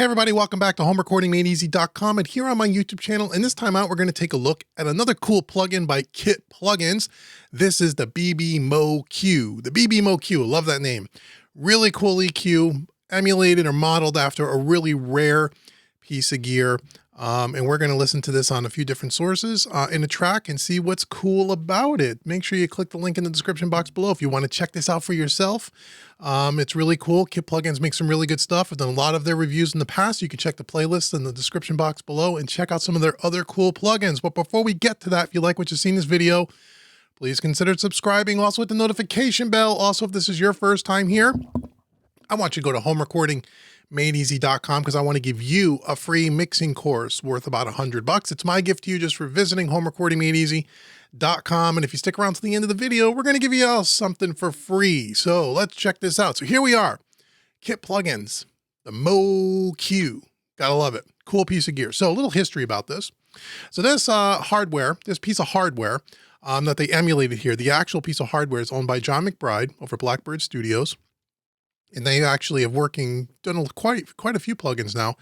Everybody, welcome back to homerecordingmadeeasy.com, and here on my YouTube channel. And this time out, we're going to take a look at another cool plugin by Kit Plugins. This is the BB-Mo-Q. The BB-Mo-Q, love that name. Really cool EQ, emulated or modeled after a really rare piece of gear. And we're going to listen to this on a few different sources in a track and see what's cool about it. Make sure you click the link in the description box below if you want to check this out for yourself. It's really cool. Kit Plugins make some really good stuff. I've done a lot of their reviews in the past. You can check the playlist in the description box below and check out some of their other cool plugins. But before we get to that, if you like what you see in this video, please consider subscribing. Also hit the notification bell. Also, if this is your first time here, I want you to go to homerecordingmadeeasy.com because I want to give you a free mixing course worth about $100. It's my gift to you just for visiting homerecordingmadeeasy.com. And if you stick around to the end of the video, we're going to give you all something for free. So let's check this out. So here we are, Kit Plugins, the Mo-Q. Gotta love it. Cool piece of gear. So a little history about this. So this this piece of hardware that they emulated here, the actual piece of hardware is owned by John McBride over Blackbird Studios. And they actually have done quite a few plugins now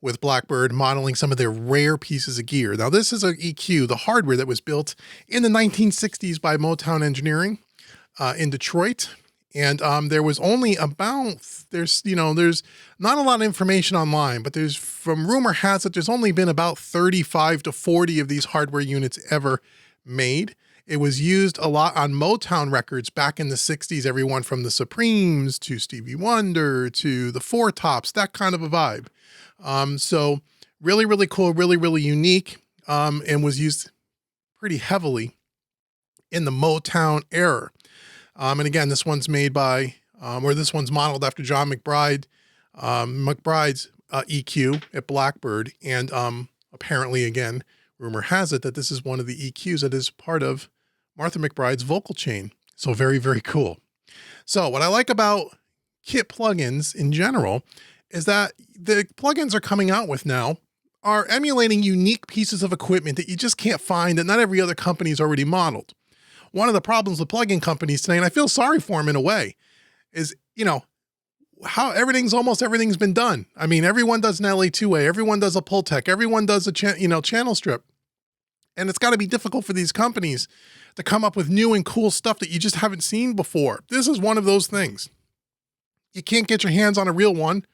with Blackbird, modeling some of their rare pieces of gear. Now, this is an EQ, the hardware that was built in the 1960s by Motown Engineering in Detroit. And there was only there's not a lot of information online, but from rumor has it, there's only been about 35 to 40 of these hardware units ever made. It was used a lot on Motown records back in the 60s, everyone from the Supremes to Stevie Wonder to the Four Tops, that kind of a vibe. So really, really cool, really, really unique, and was used pretty heavily in the Motown era. And again, this one's made by, this one's modeled after John McBride's EQ at Blackbird. And apparently, again, rumor has it that this is one of the EQs that is part of Martha McBride's vocal chain. So very, very cool. So what I like about Kit Plugins in general is that the plugins are coming out with now are emulating unique pieces of equipment that you just can't find, that not every other company has already modeled. One of the problems with plugin companies today, and I feel sorry for them in a way, is, how almost everything's been done. I mean, everyone does an LA2A, everyone does a Pultec, everyone does a channel strip. And it's got to be difficult for these companies to come up with new and cool stuff that you just haven't seen before. This is one of those things. You can't get your hands on a real one.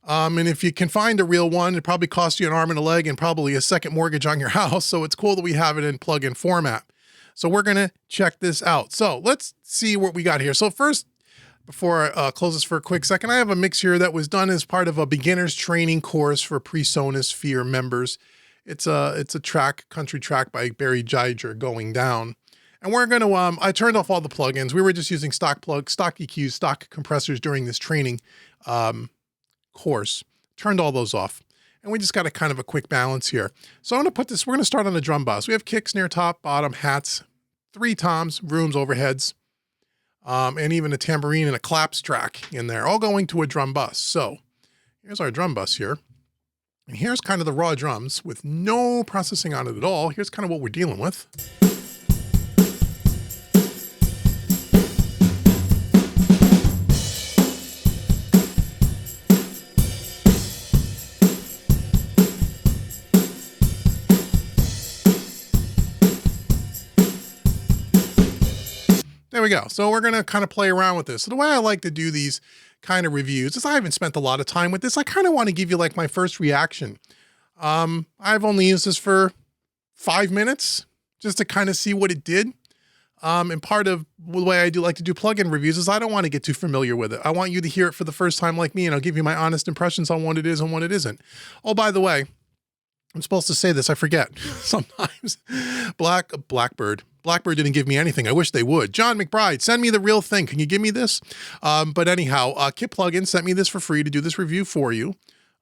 And if you can find a real one, it probably costs you an arm and a leg and probably a second mortgage on your house. So it's cool that we have it in plugin format. So we're going to check this out. So let's see what we got here. So first, before I close this for a quick second, I have a mix here that was done as part of a beginner's training course for Pre-Sonosphere members. It's a country track by Barry Giger, Going Down. And we're going to, I turned off all the plugins. We were just using stock EQs, stock compressors during this training course. Turned all those off. And we just got a kind of a quick balance here. So I'm going to put this, we're going to start on the drum bus. We have kick, snare, top, bottom, hats, 3 toms, rooms, overheads, and even a tambourine and a claps track in there, all going to a drum bus. So here's our drum bus here. And here's kind of the raw drums with no processing on it at all. Here's kind of what we're dealing with. There we go. So we're going to kind of play around with this. So the way I like to do these kind of reviews is I haven't spent a lot of time with this. I kind of want to give you like my first reaction. I've only used this for 5 minutes just to kind of see what it did. And part of the way I do like to do plugin reviews is I don't want to get too familiar with it. I want you to hear it for the first time like me, and I'll give you my honest impressions on what it is and what it isn't. Oh, by the way, I'm supposed to say this. I forget sometimes. Blackbird didn't give me anything. I wish they would. John McBride, send me the real thing. Can you give me this? But anyhow, Kit Plugins sent me this for free to do this review for you.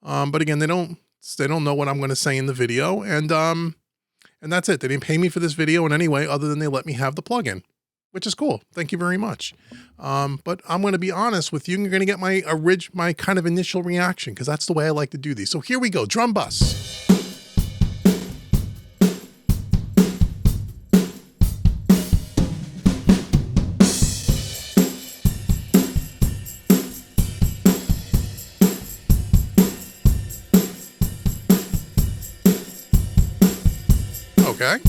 But again, they don't know what I'm going to say in the video. And that's it. They didn't pay me for this video in any way other than they let me have the plugin, which is cool. Thank you very much. But I'm going to be honest with you. And you're going to get my kind of initial reaction because that's the way I like to do these. So here we go. Drum bus. Okay.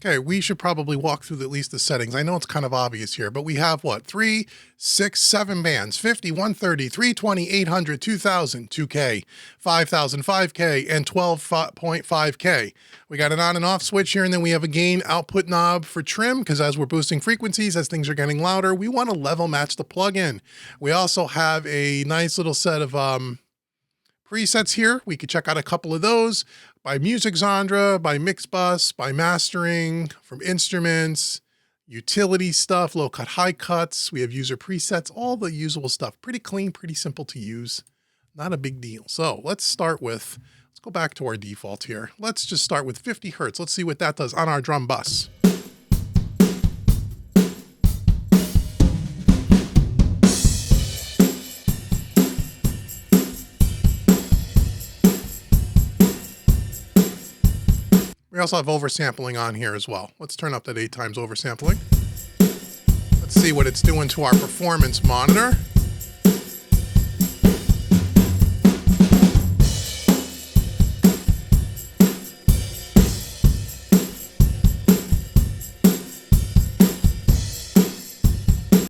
Okay, we should probably walk through at least the settings. I know it's kind of obvious here, but we have what? 3, 6, 7 bands, 50, 130, 320, 800, 2000, 2K, 5000, 5K, and 12.5K. We got an on and off switch here, and then we have a gain output knob for trim, because as we're boosting frequencies, as things are getting louder, we want to level match the plugin. We also have a nice little set of presets here. We could check out a couple of those by music genre, by mix bus, by mastering, from instruments, utility stuff, low cut, high cuts. We have user presets, all the usable stuff. Pretty clean, pretty simple to use. Not a big deal. So let's go back to our default here. Let's just start with 50 Hertz. Let's see what that does on our drum bus. We also have oversampling on here as well. Let's turn up that 8 times oversampling. Let's see what it's doing to our performance monitor.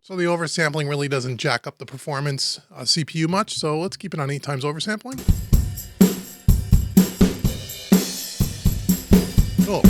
So the oversampling really doesn't jack up the performance CPU much. So let's keep it on 8 times oversampling. Cool.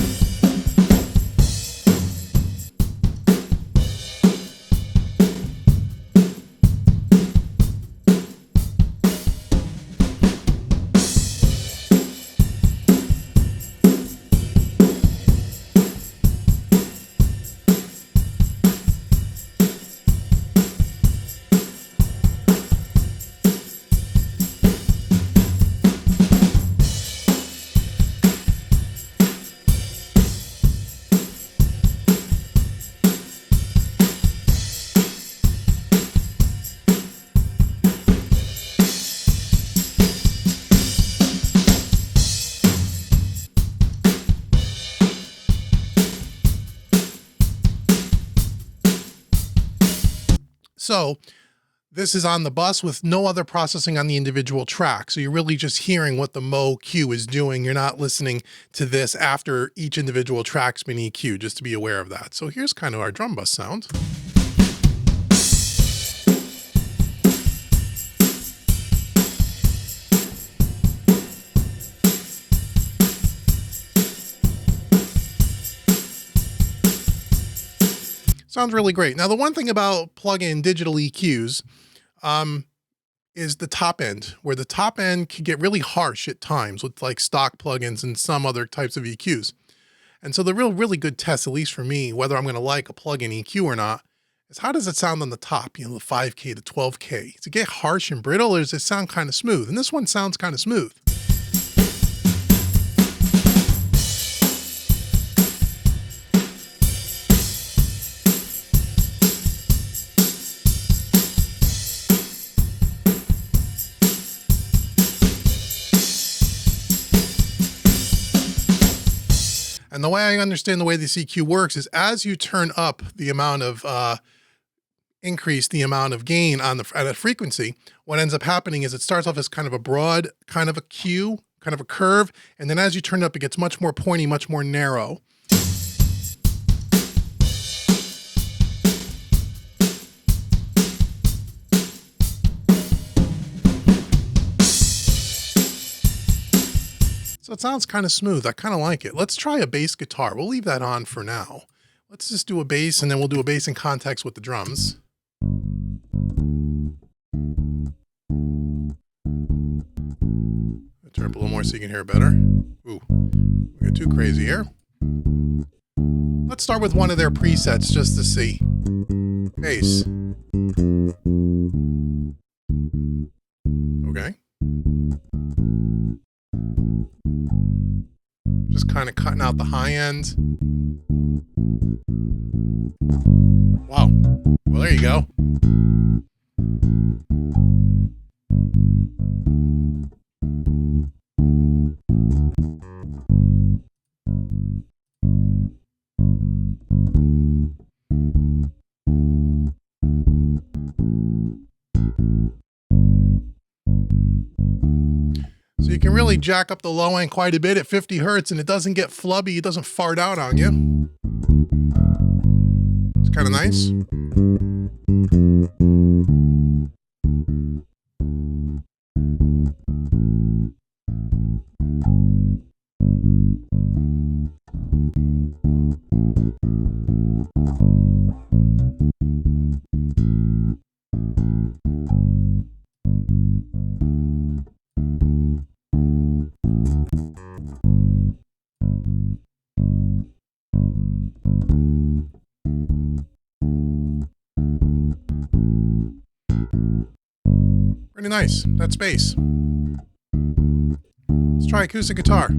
So this is on the bus with no other processing on the individual track. So you're really just hearing what the Mo Q is doing. You're not listening to this after each individual track's been EQ'd, just to be aware of that. So here's kind of our drum bus sound. Sounds really great. Now, the one thing about plug-in digital EQs is the top end, where the top end can get really harsh at times with like stock plugins and some other types of EQs. And so the really good test, at least for me, whether I'm going to like a plug-in EQ or not, is how does it sound on the top, you know, the 5K, the 12K? Does it get harsh and brittle, or does it sound kind of smooth? And this one sounds kind of smooth. And the way I understand the way this EQ works is as you turn up the amount of, increase the amount of gain on at a frequency, what ends up happening is it starts off as kind of a broad, kind of a Q, kind of a curve. And then as you turn it up, it gets much more pointy, much more narrow. So it sounds kind of smooth. I kind of like it. Let's try a bass guitar. We'll leave that on for now. Let's just do a bass, and then we'll do a bass in context with the drums. I'll turn up a little more so you can hear it better. Ooh, we got too crazy here. Let's start with one of their presets just to see. Bass. Okay. Just kind of cutting out the high end. Wow. Well, there you go. jack up the low end quite a bit at 50 hertz and it doesn't get flubby, it doesn't fart out on you. It's kind of nice. Pretty nice. That's bass. Let's try acoustic guitar.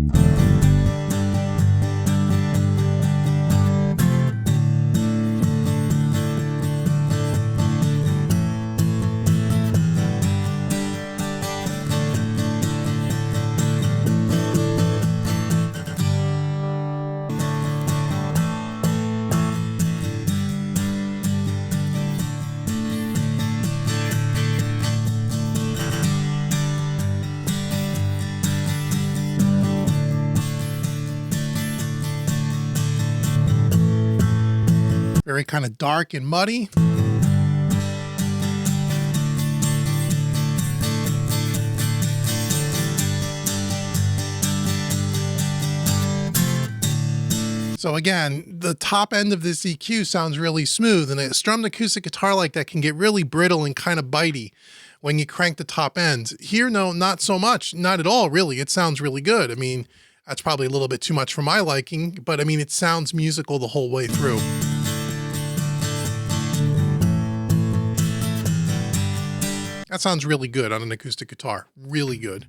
Very kind of dark and muddy. So again, the top end of this EQ sounds really smooth, and a strummed acoustic guitar like that can get really brittle and kind of bitey when you crank the top end. Here, no, not so much, not at all, really. It sounds really good. I mean, that's probably a little bit too much for my liking, but I mean, it sounds musical the whole way through. That sounds really good on an acoustic guitar. Really good.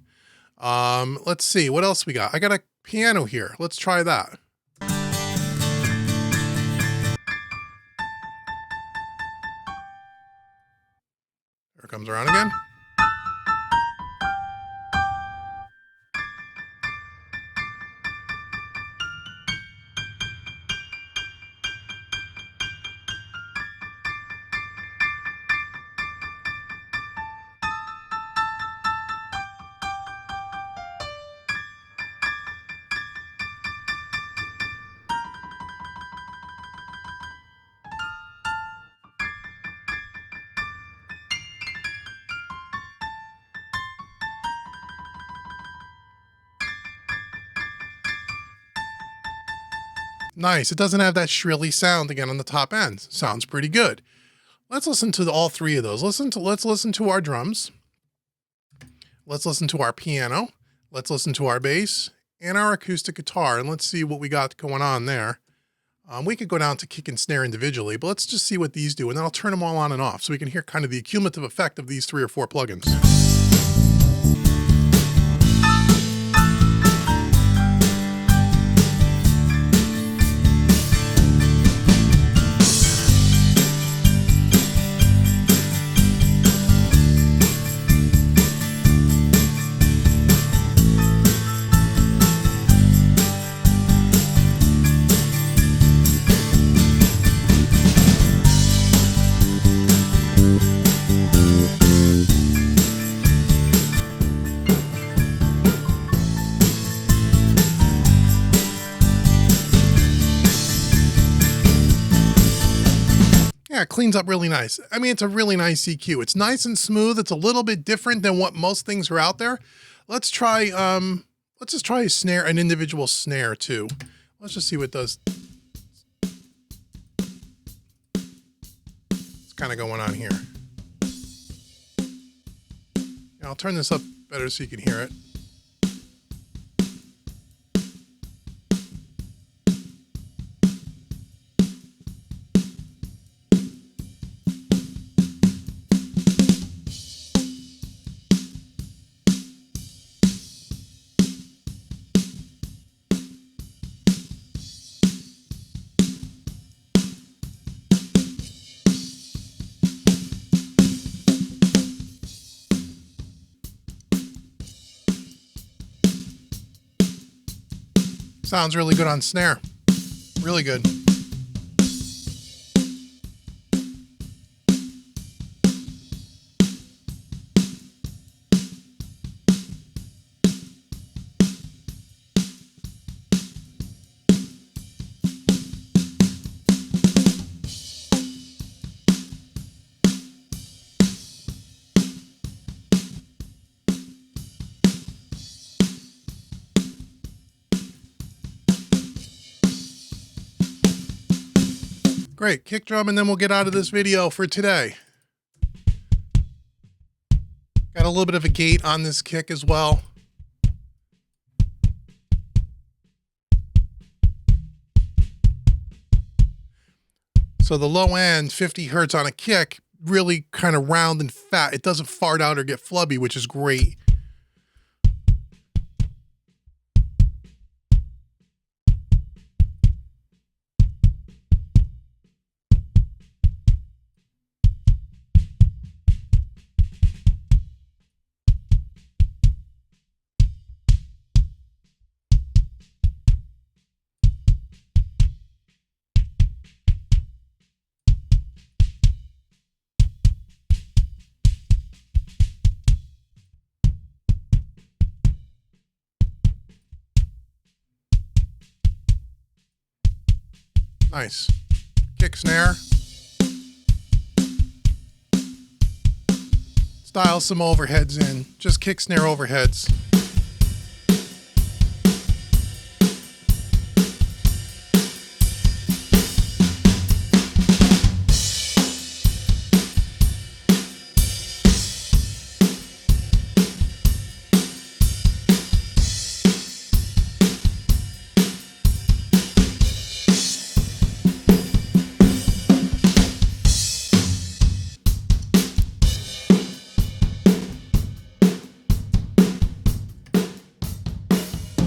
Let's see, what else we got? I got a piano here. Let's try that. There it comes around again. Nice. It doesn't have that shrilly sound again on the top end. Sounds pretty good. Let's listen to all three of those. Let's listen to our drums. Let's listen to our piano. Let's listen to our bass and our acoustic guitar, and let's see what we got going on there. We could go down to kick and snare individually, but let's just see what these do, and then I'll turn them all on and off so we can hear kind of the cumulative effect of these 3 or 4 plugins. Yeah, it cleans up really nice. I mean, it's a really nice EQ. It's nice and smooth. It's a little bit different than what most things are out there. Let's try, let's just try a snare, an individual snare too. Let's just see what it does. It's kind of going on here. Yeah, I'll turn this up better so you can hear it. Sounds really good on snare. Really good. Great, kick drum, and then we'll get out of this video for today. Got a little bit of a gate on this kick as well. So the low end, 50 hertz on a kick, really kind of round and fat. It doesn't fart out or get flubby, which is great. Nice. Kick snare. Style some overheads in. Just kick snare overheads.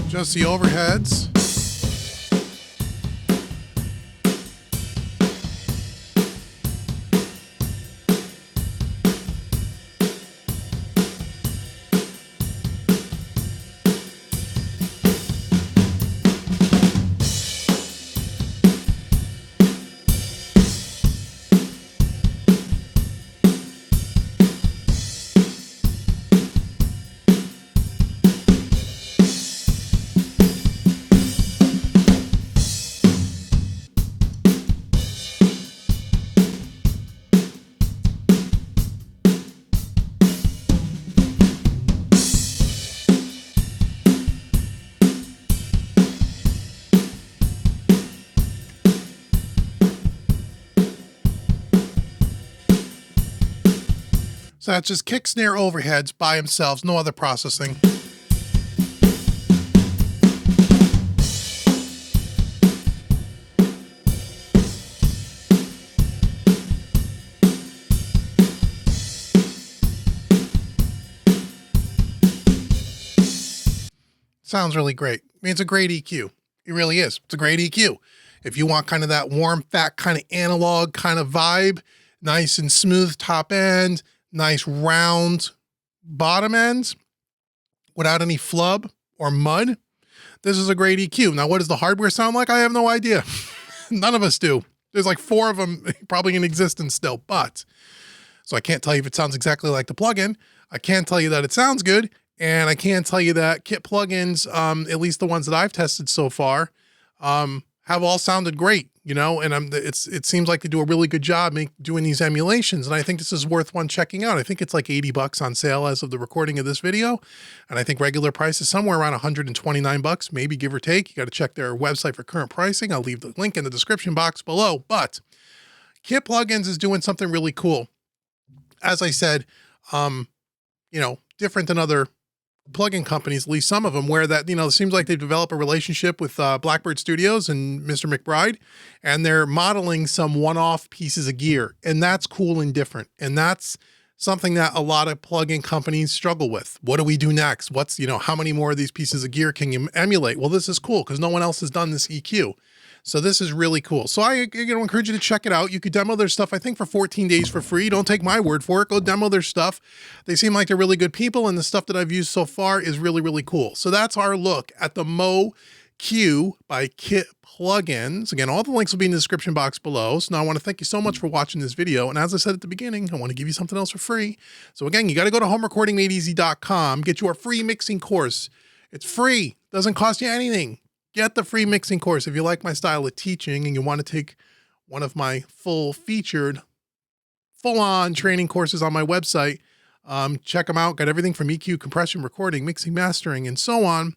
Just the overheads. So that's just kick snare overheads by themselves, no other processing. Sounds really great. I mean, it's a great EQ. It really is. It's a great EQ. If you want kind of that warm, fat, kind of analog kind of vibe, nice and smooth top end, nice round bottom ends without any flub or mud, this is a great EQ. Now, what does the hardware sound like? I have no idea. None of us do. There's like 4 of them probably in existence still, but so I can't tell you if it sounds exactly like the plugin. I can tell you that it sounds good, and I can tell you that kit plugins, at least the ones that I've tested so far, have all sounded great, you know, and it seems like they do a really good job doing these emulations. And I think this is worth one checking out. I think it's like 80 bucks on sale as of the recording of this video. And I think regular price is somewhere around 129 bucks, maybe give or take. You got to check their website for current pricing. I'll leave the link in the description box below, but Kit Plugins is doing something really cool. As I said, you know, different than other plugin companies, at least some of them, where that, you know, it seems like they've developed a relationship with Blackbird Studios and Mr. McBride, and they're modeling some one-off pieces of gear, and that's cool and different. And that's something that a lot of plugin companies struggle with. What do we do next? What's, you know, how many more of these pieces of gear can you emulate? Well, this is cool because no one else has done this EQ. So this is really cool. So I encourage you to check it out. You could demo their stuff, I think, for 14 days for free. Don't take my word for it. Go demo their stuff. They seem like they're really good people, and the stuff that I've used so far is really, really cool. So that's our look at the Mo Q by Kit Plugins. Again, all the links will be in the description box below. So now I want to thank you so much for watching this video. And as I said at the beginning, I want to give you something else for free. So again, you got to go to homerecordingmadeeasy.com, get your free mixing course. It's free. Doesn't cost you anything. Get the free mixing course. If you like my style of teaching and you want to take one of my full-on training courses on my website, check them out. Got everything from EQ, compression, recording, mixing, mastering, and so on.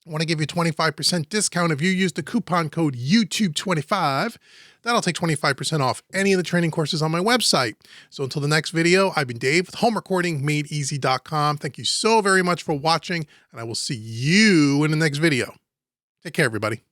I want to give you 25% discount if you use the coupon code YouTube25. That'll take 25% off any of the training courses on my website. So until the next video, I've been Dave with homerecordingmadeeasy.com. Thank you so very much for watching, and I will see you in the next video. Take care, everybody.